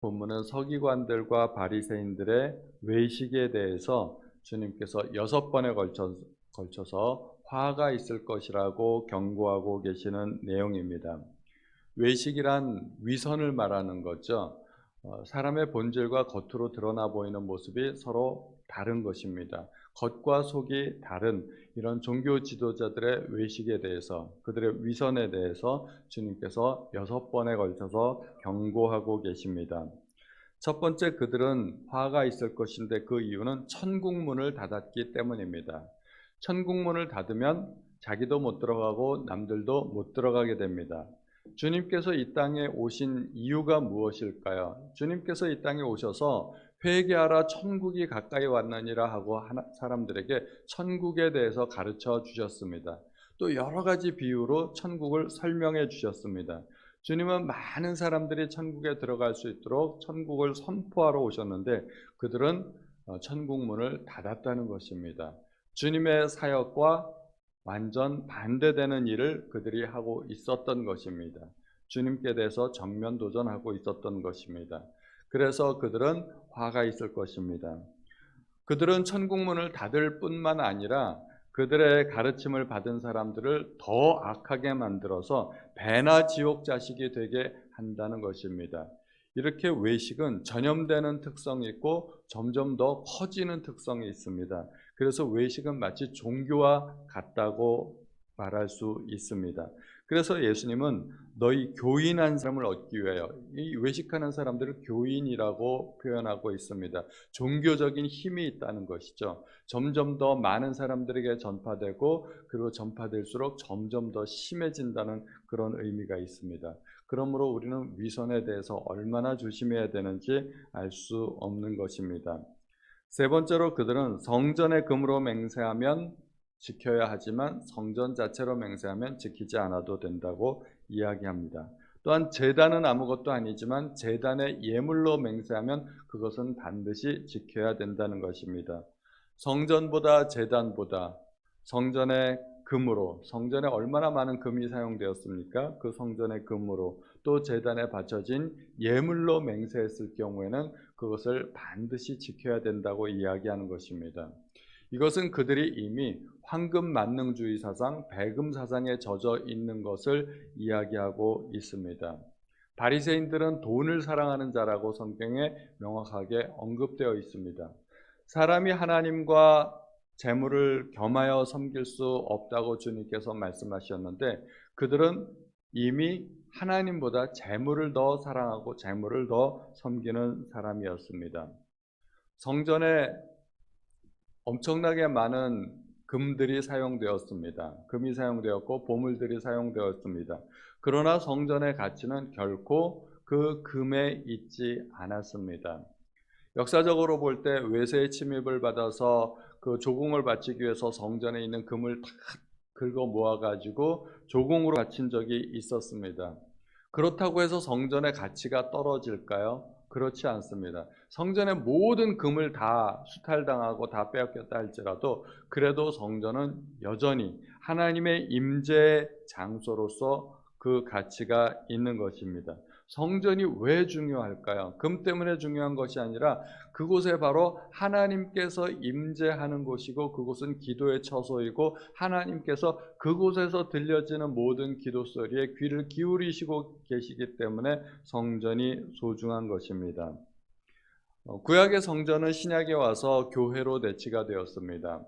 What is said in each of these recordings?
본문은 서기관들과 바리새인들의 외식에 대해서 주님께서 6번에 걸쳐서 화가 있을 것이라고 경고하고 계시는 내용입니다. 외식이란 위선을 말하는 거죠. 사람의 본질과 겉으로 드러나 보이는 모습이 서로 다른 것입니다. 겉과 속이 다른 이런 종교 지도자들의 외식에 대해서, 그들의 위선에 대해서 주님께서 6번에 걸쳐서 경고하고 계십니다. 첫 번째, 그들은 화가 있을 것인데 그 이유는 천국문을 닫았기 때문입니다. 천국문을 닫으면 자기도 못 들어가고 남들도 못 들어가게 됩니다. 주님께서 이 땅에 오신 이유가 무엇일까요? 주님께서 이 땅에 오셔서 회개하라 천국이 가까이 왔느니라 하고 사람들에게 천국에 대해서 가르쳐 주셨습니다. 또 여러 가지 비유로 천국을 설명해 주셨습니다. 주님은 많은 사람들이 천국에 들어갈 수 있도록 천국을 선포하러 오셨는데 그들은 천국 문을 닫았다는 것입니다. 주님의 사역과 완전 반대되는 일을 그들이 하고 있었던 것입니다. 주님께 대해서 정면 도전하고 있었던 것입니다. 그래서 그들은 화가 있을 것입니다. 그들은 천국문을 닫을 뿐만 아니라 그들의 가르침을 받은 사람들을 더 악하게 만들어서 배나 지옥 자식이 되게 한다는 것입니다. 이렇게 외식은 전염되는 특성이 있고 점점 더 커지는 특성이 있습니다. 그래서 외식은 마치 종교와 같다고 말할 수 있습니다. 그래서 예수님은 너희 교인한 사람을 얻기 위하여, 이 외식하는 사람들을 교인이라고 표현하고 있습니다. 종교적인 힘이 있다는 것이죠. 점점 더 많은 사람들에게 전파되고 그리고 전파될수록 점점 더 심해진다는 그런 의미가 있습니다. 그러므로 우리는 위선에 대해서 얼마나 조심해야 되는지 알 수 없는 것입니다. 세 번째로 그들은 성전의 금으로 맹세하면 지켜야 하지만 성전 자체로 맹세하면 지키지 않아도 된다고 이야기합니다. 또한 제단은 아무것도 아니지만 제단의 예물로 맹세하면 그것은 반드시 지켜야 된다는 것입니다. 성전보다 제단보다 성전의 금으로, 성전에 얼마나 많은 금이 사용되었습니까? 그 성전의 금으로 또 제단에 바쳐진 예물로 맹세했을 경우에는 그것을 반드시 지켜야 된다고 이야기하는 것입니다. 이것은 그들이 이미 황금 만능주의 사상, 배금 사상에 젖어 있는 것을 이야기하고 있습니다. 바리새인들은 돈을 사랑하는 자라고 성경에 명확하게 언급되어 있습니다. 사람이 하나님과 재물을 겸하여 섬길 수 없다고 주님께서 말씀하셨는데 그들은 이미 하나님보다 재물을 더 사랑하고 재물을 더 섬기는 사람이었습니다. 성전에 엄청나게 많은 금들이 사용되었습니다. 금이 사용되었고 보물들이 사용되었습니다. 그러나 성전의 가치는 결코 그 금에 있지 않았습니다. 역사적으로 볼 때 외세의 침입을 받아서 그 조공을 바치기 위해서 성전에 있는 금을 다 긁어 모아가지고 조공으로 바친 적이 있었습니다. 그렇다고 해서 성전의 가치가 떨어질까요? 그렇지 않습니다. 성전의 모든 금을 다 수탈당하고 다 빼앗겼다 할지라도 그래도 성전은 여전히 하나님의 임재 장소로서 그 가치가 있는 것입니다. 성전이 왜 중요할까요? 금 때문에 중요한 것이 아니라 그곳에 바로 하나님께서 임재하는 곳이고 그곳은 기도의 처소이고 하나님께서 그곳에서 들려지는 모든 기도 소리에 귀를 기울이시고 계시기 때문에 성전이 소중한 것입니다. 구약의 성전은 신약에 와서 교회로 내치가 되었습니다.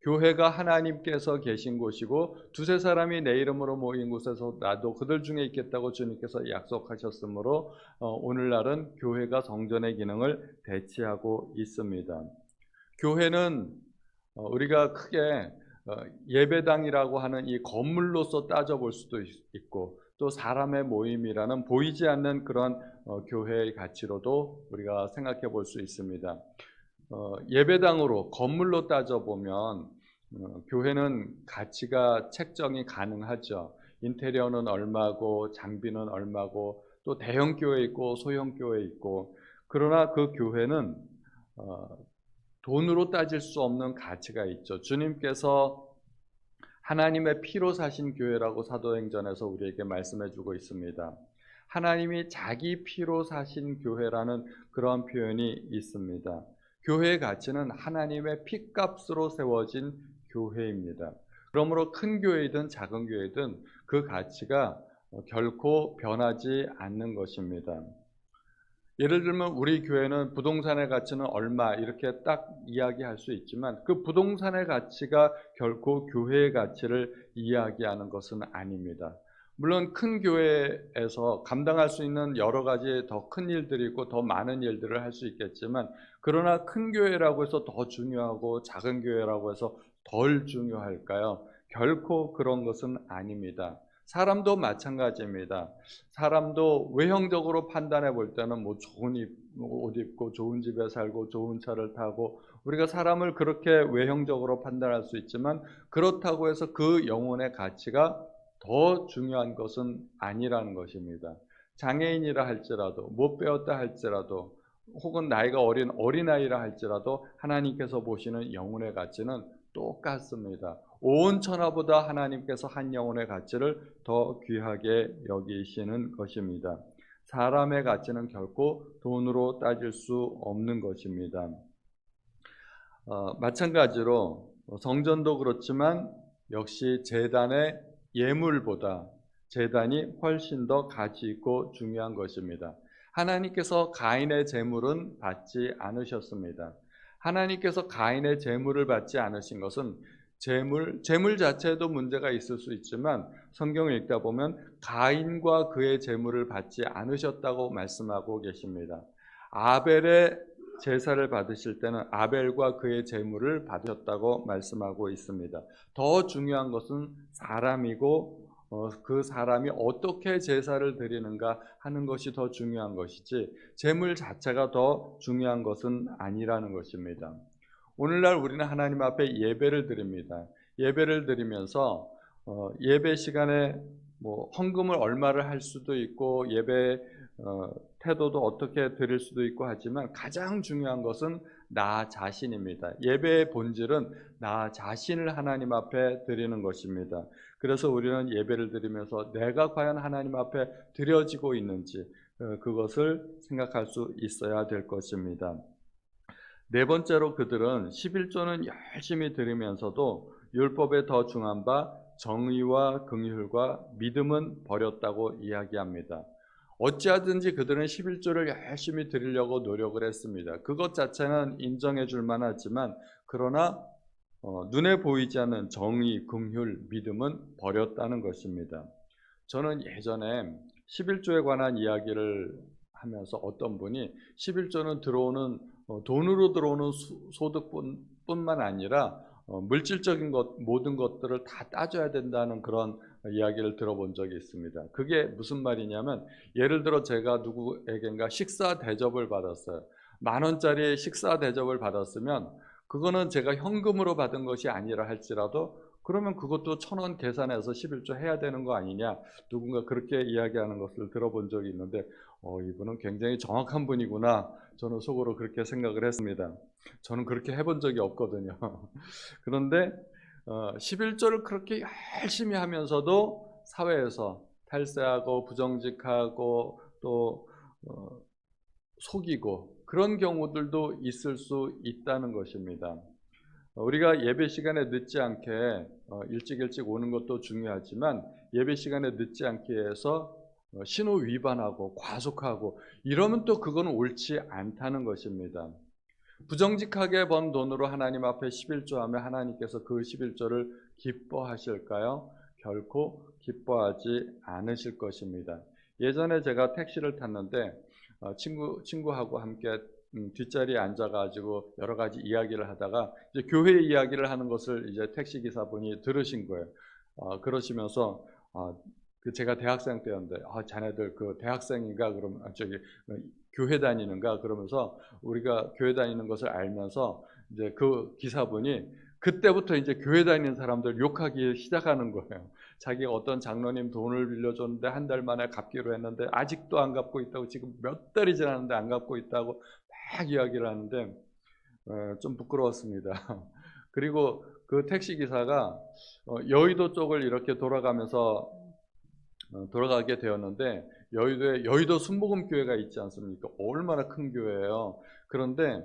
교회가 하나님께서 계신 곳이고 두세 사람이 내 이름으로 모인 곳에서 나도 그들 중에 있겠다고 주님께서 약속하셨으므로 오늘날은 교회가 성전의 기능을 대체하고 있습니다. 교회는 우리가 크게 예배당이라고 하는 이 건물로서 따져볼 수도 있고 또 사람의 모임이라는 보이지 않는 그런 교회의 가치로도 우리가 생각해 볼 수 있습니다. 예배당으로 건물로 따져보면 교회는 가치가 책정이 가능하죠. 인테리어는 얼마고 장비는 얼마고 또 대형 교회 있고 소형 교회 있고 그러나 그 교회는 돈으로 따질 수 없는 가치가 있죠. 주님께서 하나님의 피로 사신 교회라고 사도행전에서 우리에게 말씀해 주고 있습니다. 하나님이 자기 피로 사신 교회라는 그런 표현이 있습니다. 교회의 가치는 하나님의 피값으로 세워진 교회입니다. 그러므로 큰 교회이든 작은 교회든 그 가치가 결코 변하지 않는 것입니다. 예를 들면 우리 교회는 부동산의 가치는 얼마 이렇게 딱 이야기할 수 있지만 그 부동산의 가치가 결코 교회의 가치를 이야기하는 것은 아닙니다. 물론 큰 교회에서 감당할 수 있는 여러 가지 더 큰 일들이 있고 더 많은 일들을 할 수 있겠지만 그러나 큰 교회라고 해서 더 중요하고 작은 교회라고 해서 덜 중요할까요? 결코 그런 것은 아닙니다. 사람도 마찬가지입니다. 사람도 외형적으로 판단해 볼 때는 뭐 좋은 옷 입고 좋은 집에 살고 좋은 차를 타고 우리가 사람을 그렇게 외형적으로 판단할 수 있지만 그렇다고 해서 그 영혼의 가치가 더 중요한 것은 아니라는 것입니다. 장애인이라 할지라도 못 배웠다 할지라도 혹은 나이가 어린 어린아이라 할지라도 하나님께서 보시는 영혼의 가치는 똑같습니다. 온 천하보다 하나님께서 한 영혼의 가치를 더 귀하게 여기시는 것입니다. 사람의 가치는 결코 돈으로 따질 수 없는 것입니다. 마찬가지로 성전도 그렇지만 역시 제단의 예물보다 제단이 훨씬 더 가치 있고 중요한 것입니다. 하나님께서 가인의 제물은 받지 않으셨습니다. 하나님께서 가인의 제물을 받지 않으신 것은 제물 자체에도 문제가 있을 수 있지만 성경을 읽다 보면 가인과 그의 제물을 받지 않으셨다고 말씀하고 계십니다. 아벨의 제사를 받으실 때는 아벨과 그의 제물을 받으셨다고 말씀하고 있습니다. 더 중요한 것은 사람이고 그 사람이 어떻게 제사를 드리는가 하는 것이 더 중요한 것이지 제물 자체가 더 중요한 것은 아니라는 것입니다. 오늘날 우리는 하나님 앞에 예배를 드립니다. 예배를 드리면서 예배 시간에 뭐 헌금을 얼마를 할 수도 있고 예배 태도도 어떻게 드릴 수도 있고 하지만 가장 중요한 것은 나 자신입니다. 예배의 본질은 나 자신을 하나님 앞에 드리는 것입니다. 그래서 우리는 예배를 드리면서 내가 과연 하나님 앞에 드려지고 있는지 그것을 생각할 수 있어야 될 것입니다. 네 번째로 그들은 11조는 열심히 드리면서도 율법에 더 중한 바 정의와 긍휼과 믿음은 버렸다고 이야기합니다. 어찌하든지 그들은 11조를 열심히 드리려고 노력을 했습니다. 그것 자체는 인정해 줄 만하지만 그러나 눈에 보이지 않는 정의, 긍휼, 믿음은 버렸다는 것입니다. 저는 예전에 11조에 관한 이야기를 하면서 어떤 분이 11조는 돈으로 들어오는 소득뿐만 아니라 물질적인 것 모든 것들을 다 따져야 된다는 그런 이야기를 들어본 적이 있습니다. 그게 무슨 말이냐면 예를 들어 제가 누구에겐가 식사 대접을 받았어요. 10,000원짜리 식사 대접을 받았으면 그거는 제가 현금으로 받은 것이 아니라 할지라도 그러면 그것도 1,000원 계산해서 11조 해야 되는 거 아니냐 누군가 그렇게 이야기하는 것을 들어본 적이 있는데 이분은 굉장히 정확한 분이구나 저는 속으로 그렇게 생각을 했습니다. 저는 그렇게 해본 적이 없거든요. 그런데 11조를 그렇게 열심히 하면서도 사회에서 탈세하고 부정직하고 또 속이고 그런 경우들도 있을 수 있다는 것입니다. 우리가 예배 시간에 늦지 않게 일찍 오는 것도 중요하지만 예배 시간에 늦지 않게 해서 신호 위반하고 과속하고 이러면 또 그건 옳지 않다는 것입니다. 부정직하게 번 돈으로 하나님 앞에 11조하면 하나님께서 그 11조를 기뻐하실까요? 결코 기뻐하지 않으실 것입니다. 예전에 제가 택시를 탔는데 친구하고 함께 뒷자리에 앉아가지고 여러 가지 이야기를 하다가 이제 교회 이야기를 하는 것을 이제 택시 기사분이 들으신 거예요. 그러시면서 제가 대학생 때였는데 자네들 그 대학생인가 그러면 저기 교회 다니는가 그러면서 우리가 교회 다니는 것을 알면서 이제 그 기사분이 그때부터 이제 교회 다니는 사람들 욕하기 시작하는 거예요. 자기가 어떤 장로님 돈을 빌려줬는데 한 달 만에 갚기로 했는데 아직도 안 갚고 있다고 지금 몇 달이 지났는데 안 갚고 있다고 막 이야기를 하는데 좀 부끄러웠습니다. 그리고 그 택시 기사가 여의도 쪽을 이렇게 돌아가게 되었는데 여의도에 여의도 순복음교회가 있지 않습니까? 얼마나 큰 교회예요. 그런데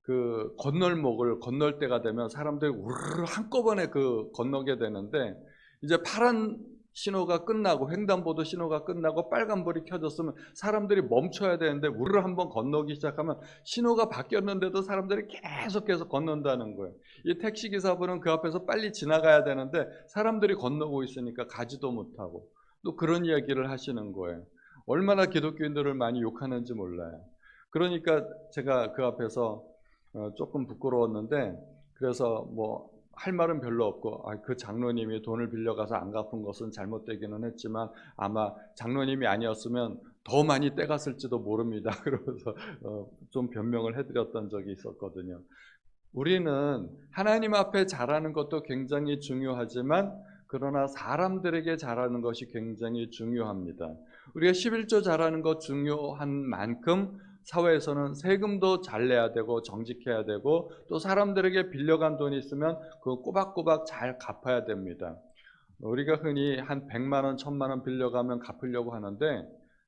그 건널목을 건널 때가 되면 사람들이 우르르 한꺼번에 그 건너게 되는데, 이제 파란 신호가 끝나고 횡단보도 신호가 끝나고 빨간불이 켜졌으면 사람들이 멈춰야 되는데 우르르 한번 건너기 시작하면 신호가 바뀌었는데도 사람들이 계속해서 건넌다는 거예요. 이 택시기사분은 그 앞에서 빨리 지나가야 되는데 사람들이 건너고 있으니까 가지도 못하고, 또 그런 이야기를 하시는 거예요. 얼마나 기독교인들을 많이 욕하는지 몰라요. 그러니까 제가 그 앞에서 조금 부끄러웠는데, 그래서 뭐 할 말은 별로 없고, 그 장로님이 돈을 빌려가서 안 갚은 것은 잘못되기는 했지만 아마 장로님이 아니었으면 더 많이 떼갔을지도 모릅니다. 그러면서 좀 변명을 해드렸던 적이 있었거든요. 우리는 하나님 앞에 잘하는 것도 굉장히 중요하지만, 그러나 사람들에게 잘하는 것이 굉장히 중요합니다. 우리가 11조 잘하는 것 중요한 만큼 사회에서는 세금도 잘 내야 되고 정직해야 되고, 또 사람들에게 빌려간 돈이 있으면 그거 꼬박꼬박 잘 갚아야 됩니다. 우리가 흔히 한 100만 원, 1000만 원 빌려가면 갚으려고 하는데,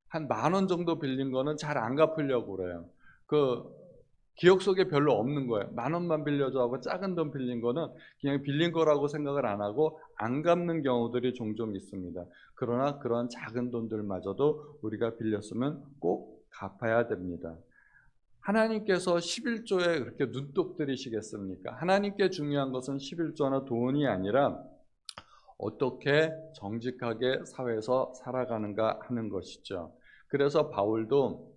한 10,000원 정도 빌린 거는 잘 안 갚으려고 그래요. 그 기억 속에 별로 없는 거예요. 10,000원만 빌려줘 하고 작은 돈 빌린 거는 그냥 빌린 거라고 생각을 안 하고 안 갚는 경우들이 종종 있습니다. 그러나 그런 작은 돈들마저도 우리가 빌렸으면 꼭 갚아야 됩니다. 하나님께서 11조에 그렇게 눈독 들이시겠습니까? 하나님께 중요한 것은 11조나 돈이 아니라 어떻게 정직하게 사회에서 살아가는가 하는 것이죠. 그래서 바울도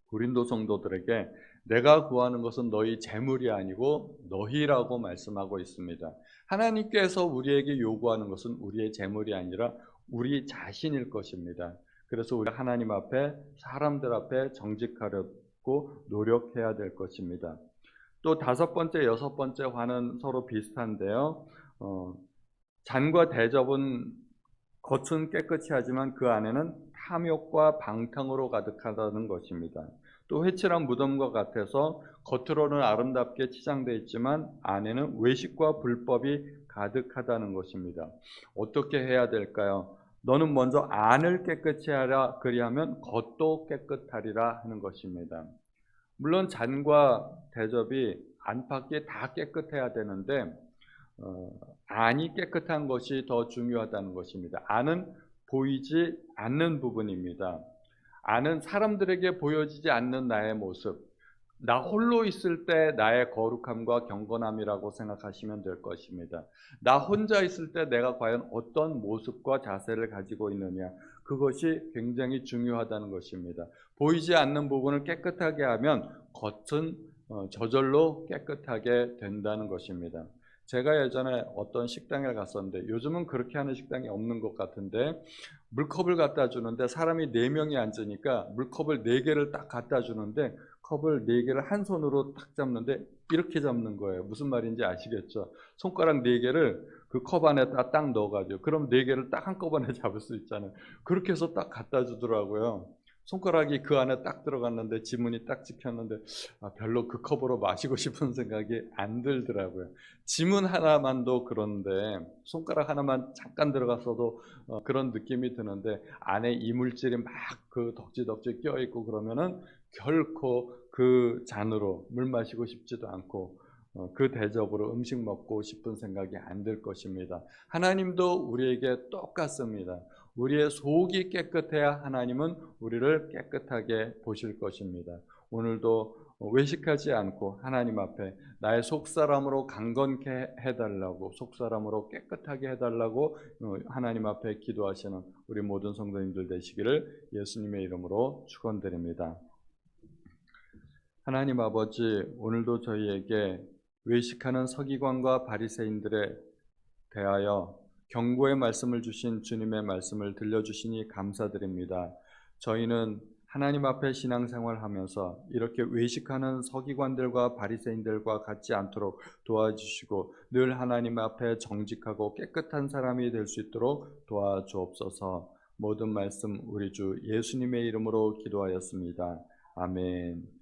고린도 성도들에게 내가 구하는 것은 너희 재물이 아니고 너희라고 말씀하고 있습니다. 하나님께서 우리에게 요구하는 것은 우리의 재물이 아니라 우리 자신일 것입니다. 그래서 우리가 하나님 앞에, 사람들 앞에 정직하려고 노력해야 될 것입니다. 또 5번째, 6번째 화는 서로 비슷한데요. 잔과 대접은 겉은 깨끗이 하지만 그 안에는 탐욕과 방탕으로 가득하다는 것입니다. 또 회칠한 무덤과 같아서 겉으로는 아름답게 치장되어 있지만 안에는 외식과 불법이 가득하다는 것입니다. 어떻게 해야 될까요? 너는 먼저 안을 깨끗이 하라, 그리하면 겉도 깨끗하리라 하는 것입니다. 물론 잔과 대접이 안팎이 다 깨끗해야 되는데 안이 깨끗한 것이 더 중요하다는 것입니다. 안은 보이지 않는 부분입니다. 안은 사람들에게 보여지지 않는 나의 모습, 나 홀로 있을 때 나의 거룩함과 경건함이라고 생각하시면 될 것입니다. 나 혼자 있을 때 내가 과연 어떤 모습과 자세를 가지고 있느냐, 그것이 굉장히 중요하다는 것입니다. 보이지 않는 부분을 깨끗하게 하면 겉은 저절로 깨끗하게 된다는 것입니다. 제가 예전에 어떤 식당에 갔었는데, 요즘은 그렇게 하는 식당이 없는 것 같은데, 물컵을 갖다 주는데 사람이 4명이 앉으니까 물컵을 4개를 딱 갖다 주는데 컵을 4개를 한 손으로 딱 잡는데 이렇게 잡는 거예요. 무슨 말인지 아시겠죠? 손가락 4개를 그 컵 안에다 딱 넣어가지고, 그럼 4개를 딱 한꺼번에 잡을 수 있잖아요. 그렇게 해서 딱 갖다 주더라고요. 손가락이 그 안에 딱 들어갔는데 지문이 딱 찍혔는데 별로 그 컵으로 마시고 싶은 생각이 안 들더라고요. 지문 하나만도 그런데 손가락 하나만 잠깐 들어갔어도 그런 느낌이 드는데, 안에 이물질이 막 그 덕지덕지 껴있고 그러면은 결코 그 잔으로 물 마시고 싶지도 않고 그 대접으로 음식 먹고 싶은 생각이 안 들 것입니다. 하나님도 우리에게 똑같습니다. 우리의 속이 깨끗해야 하나님은 우리를 깨끗하게 보실 것입니다. 오늘도 외식하지 않고 하나님 앞에 나의 속사람으로 강건케 해달라고, 속사람으로 깨끗하게 해달라고 하나님 앞에 기도하시는 우리 모든 성도님들 되시기를 예수님의 이름으로 축원드립니다. 하나님 아버지, 오늘도 저희에게 외식하는 서기관과 바리새인들에 대하여 경고의 말씀을 주신 주님의 말씀을 들려주시니 감사드립니다. 저희는 하나님 앞에 신앙생활하면서 이렇게 외식하는 서기관들과 바리새인들과 같지 않도록 도와주시고 늘 하나님 앞에 정직하고 깨끗한 사람이 될 수 있도록 도와주옵소서. 모든 말씀 우리 주 예수님의 이름으로 기도하였습니다. 아멘.